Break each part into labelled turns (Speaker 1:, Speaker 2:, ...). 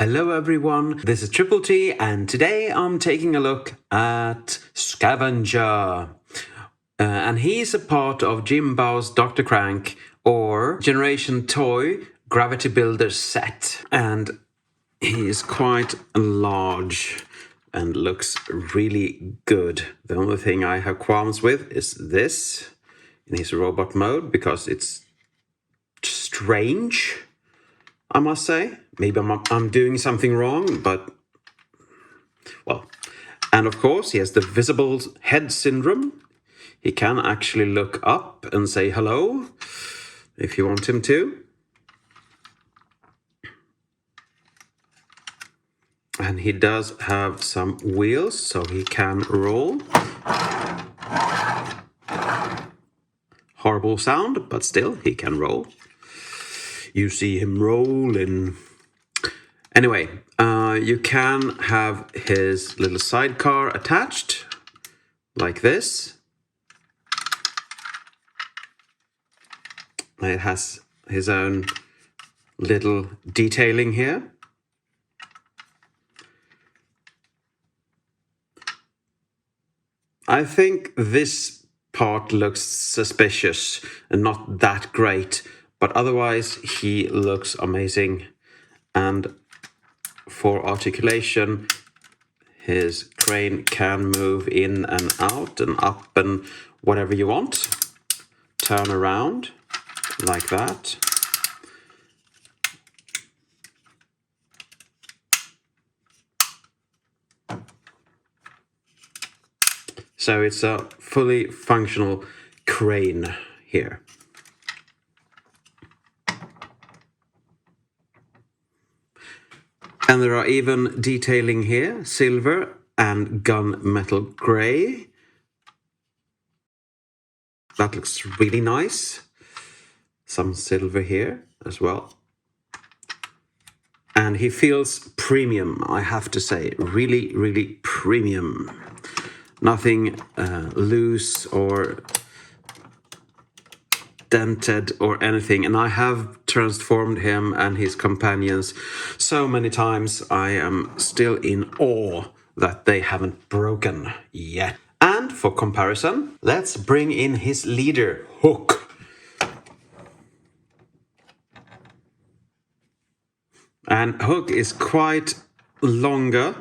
Speaker 1: Hello everyone, this is Triple T and today I'm taking a look at Scavenger. And he's a part of Jinbao's Dr. Crank or Generation Toy Gravity Builder set. And he is quite large and looks really good. The only thing I have qualms with is this in his robot mode because it's strange, I must say. Maybe I'm doing something wrong, but, well. And of course, he has the visible head syndrome. He can actually look up and say hello, if you want him to. And he does have some wheels, so he can roll. Horrible sound, but still, he can roll. You see him rolling. Anyway, you can have his little sidecar attached, like this. It has his own little detailing here. I think this part looks suspicious and not that great, but otherwise he looks amazing. And for articulation, his crane can move in and out and up and whatever you want. Turn around like that. So it's a fully functional crane here. And there are even detailing here, silver and gunmetal gray. That looks really nice. Some silver here as well. And he feels premium, I have to say. Really, really premium. Nothing loose or dented or anything. And I have transformed him and his companions so many times. I am still in awe that they haven't broken yet. And for comparison, let's bring in his leader, Hook. And Hook is quite longer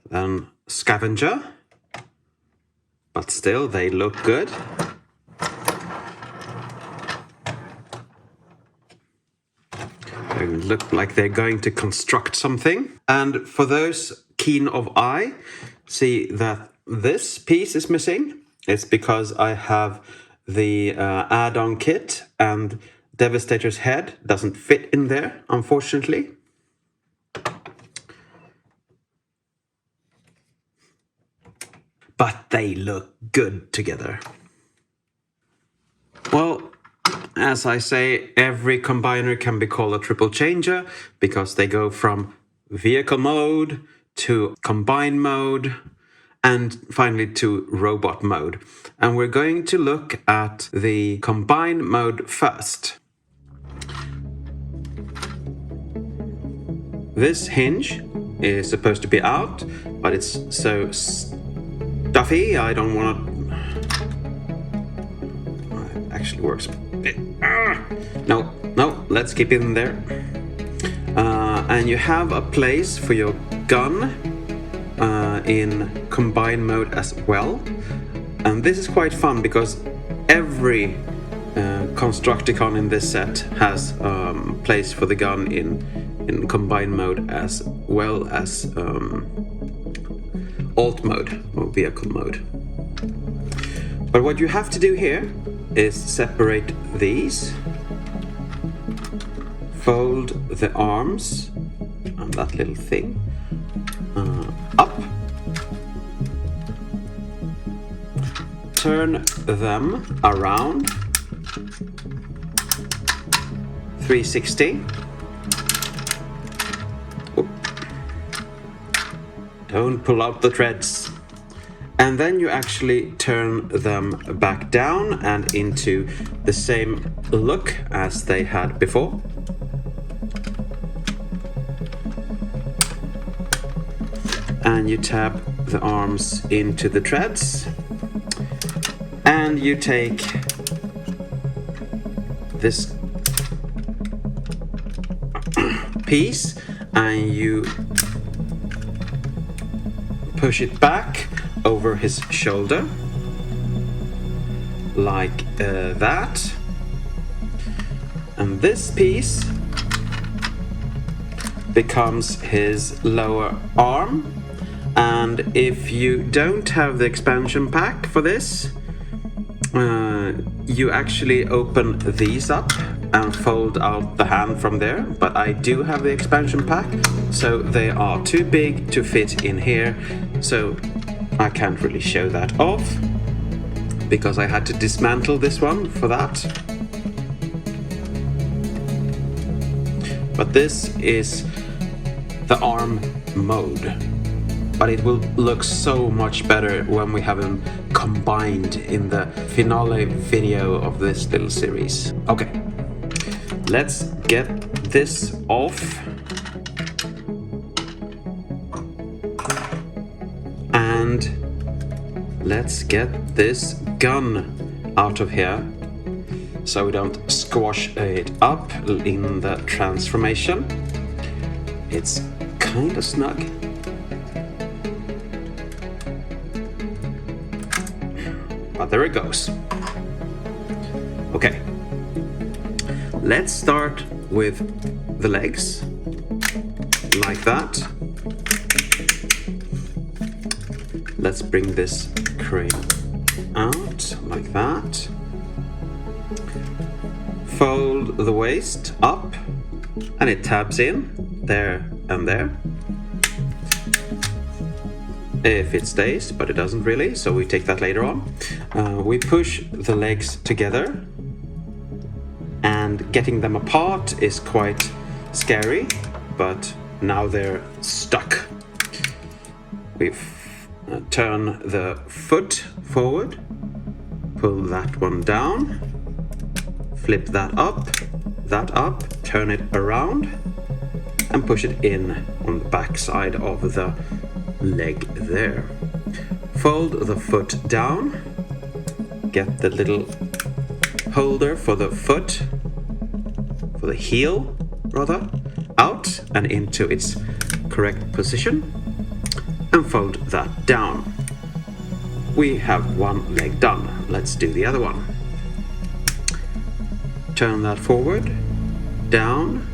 Speaker 1: than Scavenger, but still they look good. They look like they're going to construct something. And for those keen of eye, see that this piece is missing. It's because I have the add-on kit and Devastator's head doesn't fit in there, unfortunately. But they look good together. Well, as I say, every combiner can be called a triple changer because they go from vehicle mode to combine mode and finally to robot mode. And we're going to look at the combine mode first. This hinge is supposed to be out, but it's so stuffy, I don't want to... It actually works. No, let's keep it in there. And you have a place for your gun in combine mode as well. And this is quite fun because every Constructicon in this set has place for the gun in combine mode as well as alt mode or vehicle mode. But what you have to do here is separate these, fold the arms and that little thing up, turn them around 360. Don't pull out the threads. And then you actually turn them back down and into the same look as they had before. and you tap the arms into the treads, and you take this piece and you push it back over his shoulder like that, and this piece becomes his lower arm. And if you don't have the expansion pack for this, you actually open these up and fold out the hand from there, but I do have the expansion pack, so they are too big to fit in here, so I can't really show that off because I had to dismantle this one for that. But this is the arm mode, but it will look so much better when we have them combined in the finale video of this little series. Okay, let's get this off. And let's get this gun out of here so we don't squash it up in the transformation. It's kind of snug. But there it goes. Okay, let's start with the legs, like that. Let's bring this crane out, like that. Fold the waist up, and it tabs in, there and there. If it stays, but it doesn't really, so we take that later on. We push the legs together, and getting them apart is quite scary, but now they're stuck. We turn the foot forward, pull that one down, flip that up, turn it around, and push it in on the back side of the leg there. Fold the foot down, get the little holder for the foot, for the heel rather, out and into its correct position, and fold that down. We have one leg done. Let's do the other one. Turn that forward, down,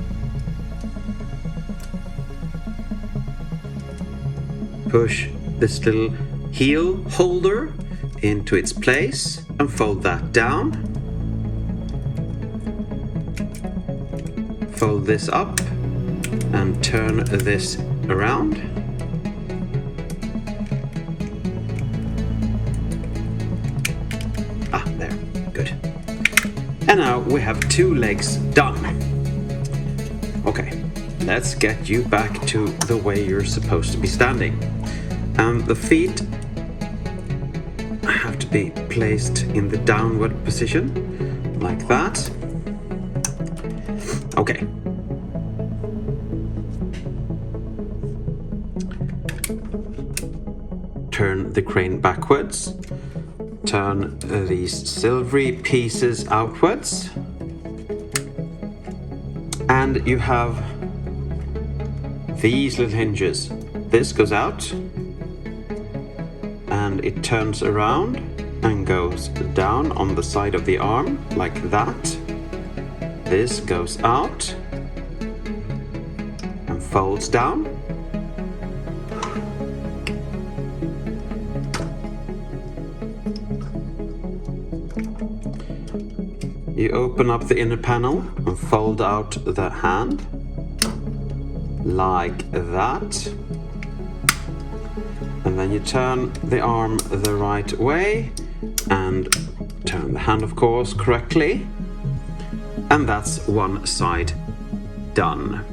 Speaker 1: push this little heel holder into its place and fold that down. Fold this up and turn this around. There, good. And now we have two legs done. Okay, let's get you back to the way you're supposed to be standing. The feet have to be placed in the downward position, like that. Okay. Turn the crane backwards. Turn these silvery pieces outwards. And you have these little hinges. This goes out, and it turns around and goes down on the side of the arm, like that. This goes out and folds down. You open up the inner panel and fold out the hand, like that. And then you turn the arm the right way and turn the hand, of course, correctly. And that's one side done.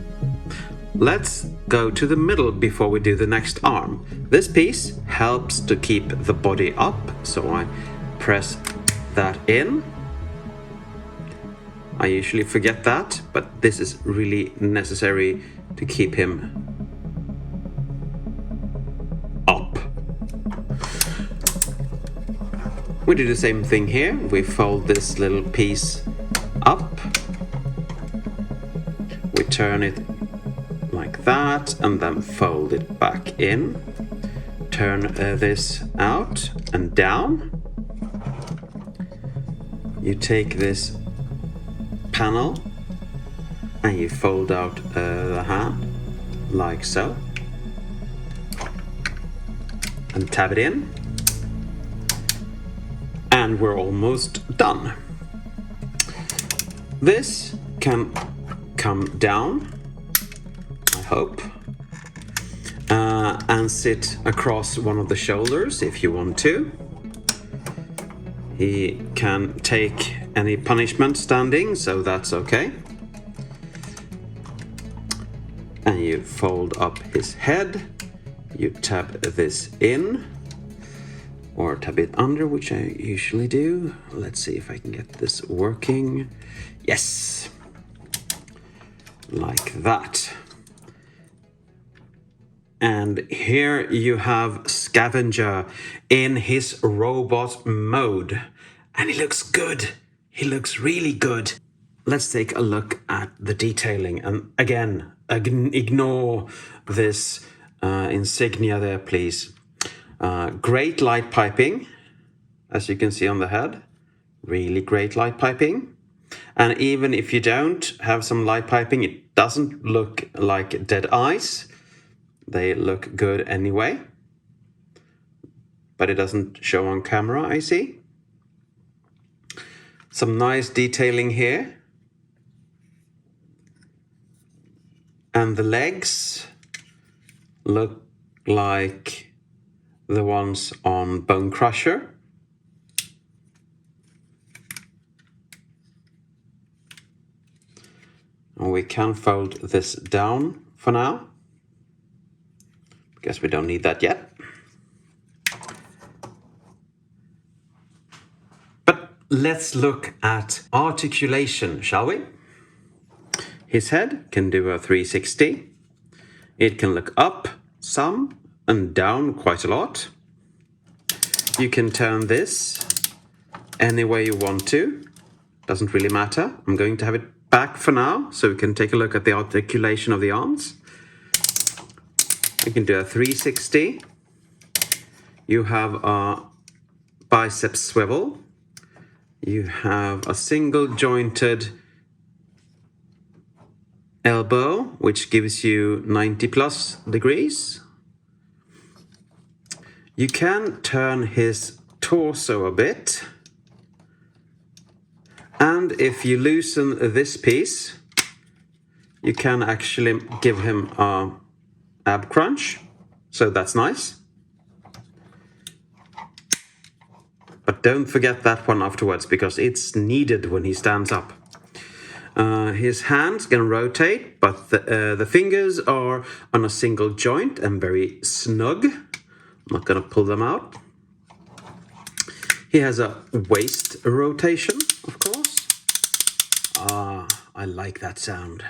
Speaker 1: Let's go to the middle before we do the next arm. This piece helps to keep the body up, so I press that in. I usually forget that, but this is really necessary to keep him We do the same thing here. We fold this little piece up. We turn it like that and then fold it back in. Turn this out and down. You take this panel and you fold out the hand like so and tab it in, and we're almost done. This can come down, I hope, and sit across one of the shoulders if you want to. He can take any punishment standing, so that's okay. And you fold up his head, you tab this in, or tab it under, which I usually do. Let's see if I can get this working. Yes, like that. And here you have Scavenger in his robot mode. And he looks good. He looks really good. Let's take a look at the detailing. And again, ignore this insignia there, please. Great light piping, as you can see on the head. Really great light piping. And even if you don't have some light piping, it doesn't look like dead eyes. They look good anyway. But it doesn't show on camera, I see. Some nice detailing here. And the legs look like the ones on Bone Crusher. And we can fold this down for now. Guess we don't need that yet. But let's look at articulation, shall we? His head can do a 360. It can look up some and down quite a lot. You can turn this any way you want to. Doesn't really matter. I'm going to have it back for now so we can take a look at the articulation of the arms. You can do a 360. You have a bicep swivel. You have a single jointed elbow, which gives you 90 plus degrees. You can turn his torso a bit. And if you loosen this piece, you can actually give him a ab crunch. So that's nice. But don't forget that one afterwards, because it's needed when he stands up. His hands can rotate, but the fingers are on a single joint and very snug. I'm not going to pull them out. He has a waist rotation, of course. I like that sound.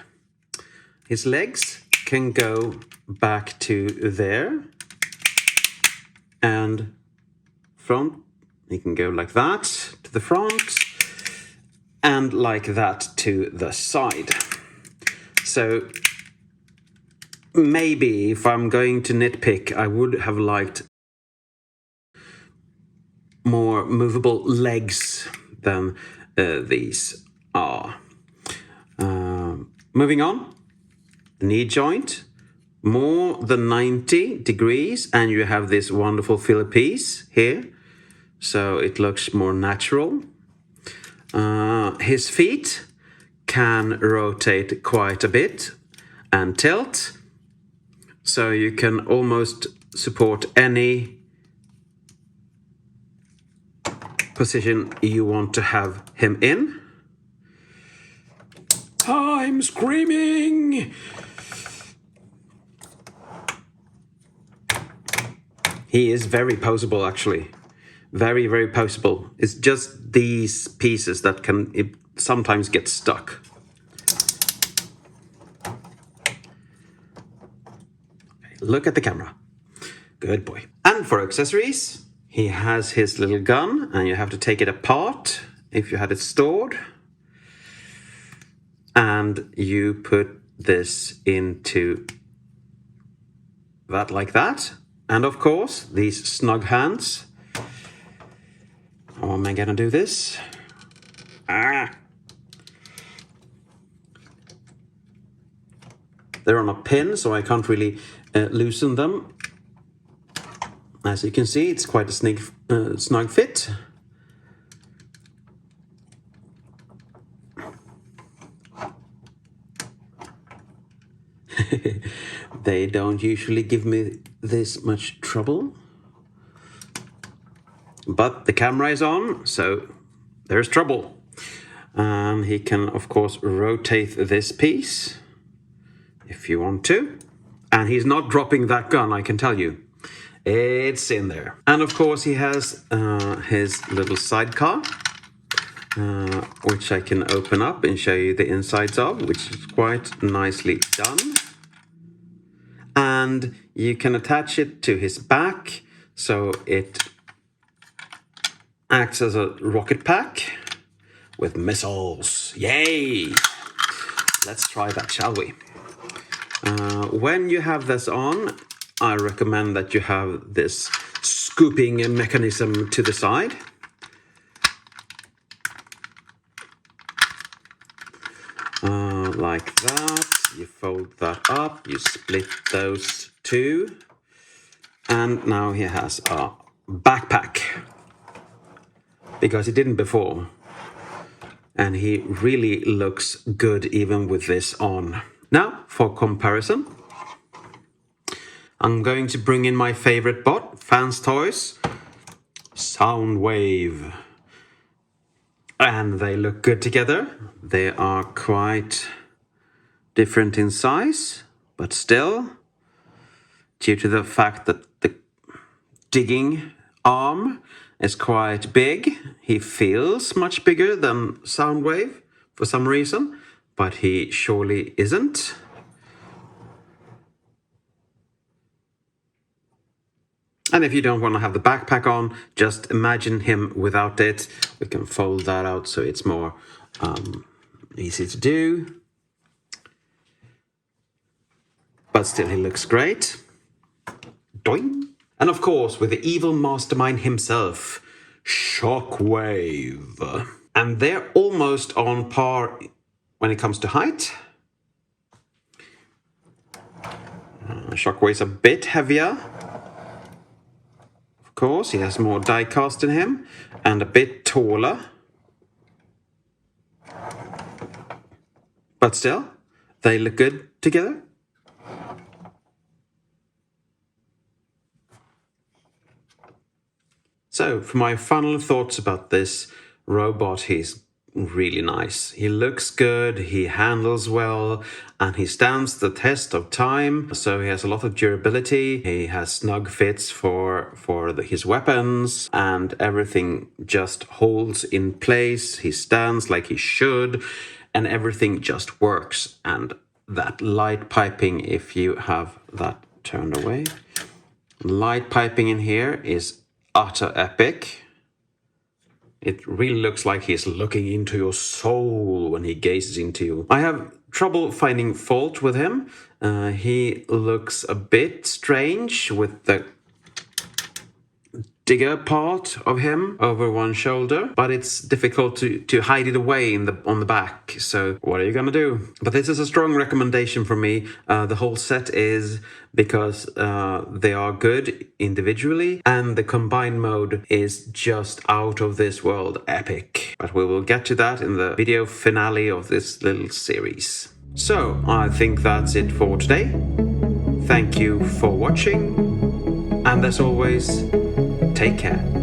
Speaker 1: His legs can go back to there. And front, he can go like that to the front. And like that to the side. So maybe if I'm going to nitpick, I would have liked more movable legs than these are. Moving on, knee joint, more than 90 degrees, and you have this wonderful filler piece here, so it looks more natural. His feet can rotate quite a bit and tilt, so you can almost support any position you want to have him in. I'm screaming! He is very poseable, actually. Very, very poseable. It's just these pieces that can sometimes get stuck. Look at the camera. Good boy. And for accessories, He has his little gun, and you have to take it apart if you had it stored. And you put this into that like that. And of course, these snug hands. How am I gonna do this? They're on a pin, so I can't really loosen them. As you can see, it's quite a snug fit. They don't usually give me this much trouble. But the camera is on, so there's trouble. And he can, of course, rotate this piece if you want to. And he's not dropping that gun, I can tell you. It's in there. And of course, he has his little sidecar, which I can open up and show you the insides of, which is quite nicely done. And you can attach it to his back, so it acts as a rocket pack with missiles. Yay! Let's try that, shall we? When you have this on, I recommend that you have this scooping mechanism to the side. Like that. You fold that up, you split those two, and now he has a backpack, because he didn't before. And he really looks good even with this on. Now, for comparison, I'm going to bring in my favorite bot, Fans Toys, Soundwave. And they look good together. They are quite different in size, but still, due to the fact that the digging arm is quite big, he feels much bigger than Soundwave for some reason, but he surely isn't. And if you don't want to have the backpack on, just imagine him without it. We can fold that out so it's more easy to do. But still, he looks great. Doing. And of course, with the evil mastermind himself, Shockwave. And they're almost on par when it comes to height. Shockwave's a bit heavier. Of course, he has more die cast in him and a bit taller. But still, they look good together. So, for my final thoughts about this robot, he's really nice. He looks good, he handles well, and he stands the test of time. So he has a lot of durability. He has snug fits for his weapons, and everything just holds in place. He stands like he should, and everything just works. And that light piping, if you have that turned away, light piping in here is utter epic. It really looks like he's looking into your soul when he gazes into you. I have trouble finding fault with him. He looks a bit strange with the digger part of him over one shoulder, but it's difficult to hide it away on the back. So what are you gonna do? But this is a strong recommendation from me. The whole set is, because they are good individually, and the combined mode is just out of this world epic. But we will get to that in the video finale of this little series. So I think that's it for today. Thank you for watching, and as always, take care.